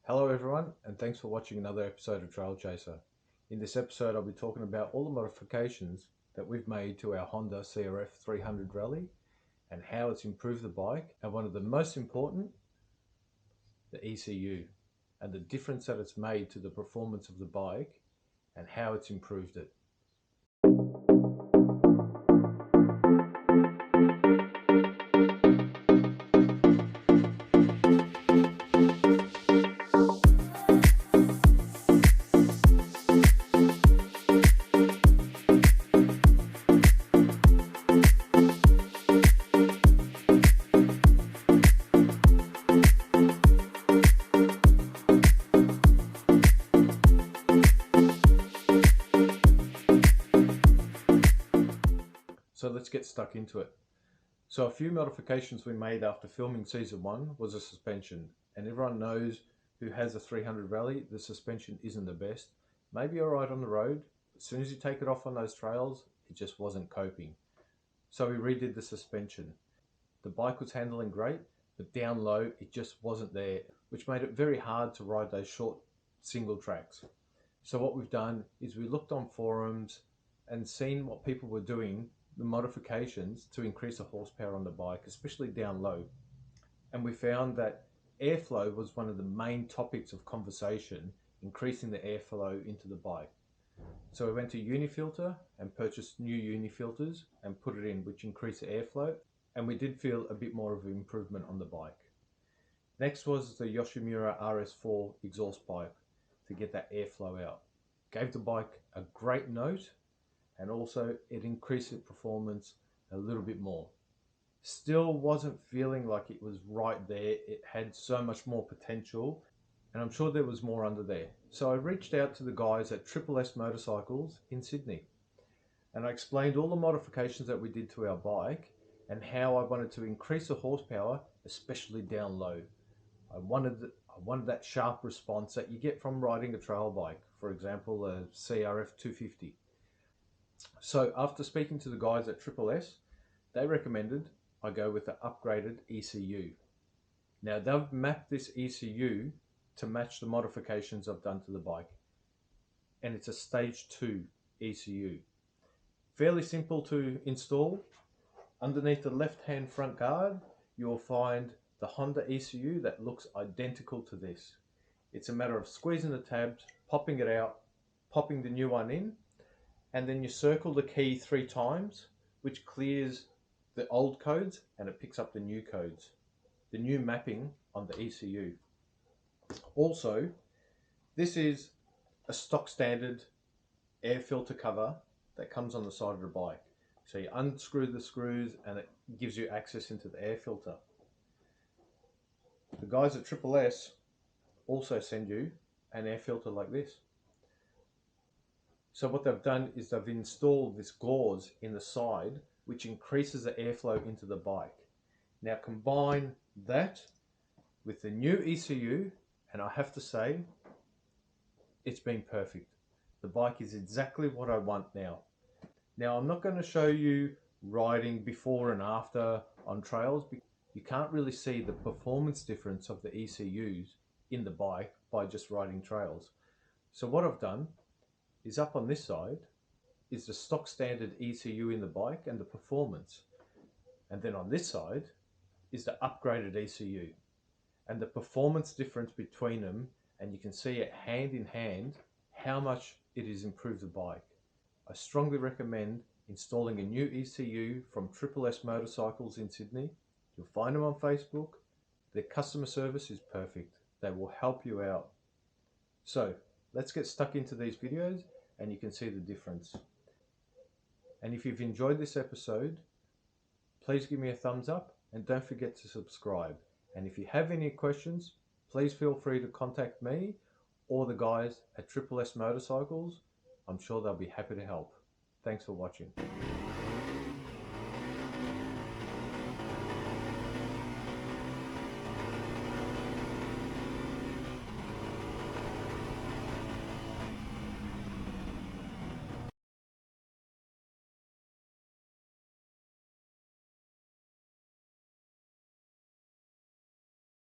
Hello everyone, and thanks for watching another episode of Trail Chaser. In this episode I'll be talking about all the modifications that we've made to our Honda CRF 300 Rally and how it's improved the bike, and one of the most important, the ECU, and the difference that it's made to the performance of the bike and how it's improved it. So let's get stuck into it. So a few modifications we made after filming season 1 was a suspension, and everyone knows who has a 300 Rally, the suspension isn't the best. Maybe alright on the road, as soon as you take it off on those trails, it just wasn't coping. So we redid the suspension. The bike was handling great, but down low it just wasn't there, which made it very hard to ride those short single tracks. So what we've done is we looked on forums and seen what people were doing, the modifications to increase the horsepower on the bike, especially down low. And we found that airflow was one of the main topics of conversation, increasing the airflow into the bike. So we went to Unifilter and purchased new Unifilters and put it in, which increased the airflow, and we did feel a bit more of an improvement on the bike. Next was the Yoshimura RS4 exhaust pipe to get that airflow out. Gave the bike a great note, and also it increased its performance a little bit more. Still wasn't feeling like it was right there. It had so much more potential, and I'm sure there was more under there. So I reached out to the guys at S Motorcycles in Sydney, and I explained all the modifications that we did to our bike and how I wanted to increase the horsepower, especially down low. I wanted that sharp response that you get from riding a trail bike, for example a CRF 250. So after speaking to the guys at S, they recommended I go with the upgraded ECU. Now they've mapped this ECU to match the modifications I've done to the bike, and it's a stage 2 ECU. Fairly simple to install. Underneath the left hand front guard you'll find the Honda ECU that looks identical to this. It's a matter of squeezing the tabs, popping it out, popping the new one in, and then you circle the key 3 times, which clears the old codes and it picks up the new codes, the new mapping on the ECU. Also, this is a stock standard air filter cover that comes on the side of the bike. So you unscrew the screws and it gives you access into the air filter. The guys at S also send you an air filter like this. So what they've done is they've installed this gauze in the side, which increases the airflow into the bike. Now combine that with the new ECU, and I have to say, it's been perfect. The bike is exactly what I want now. Now I'm not going to show you riding before and after on trails, because you can't really see the performance difference of the ECUs in the bike by just riding trails. So what I've done is up on this side is the stock standard ECU in the bike and the performance. And then on this side is the upgraded ECU and the performance difference between them, and you can see it hand in hand how much it has improved the bike. I strongly recommend installing a new ECU from S Motorcycles in Sydney. You'll find them on Facebook. Their customer service is perfect. They will help you out. So let's get stuck into these videos and you can see the difference. And if you've enjoyed this episode, please give me a thumbs up and don't forget to subscribe. And if you have any questions, please feel free to contact me or the guys at S Motorcycles. I'm sure they'll be happy to help. Thanks for watching.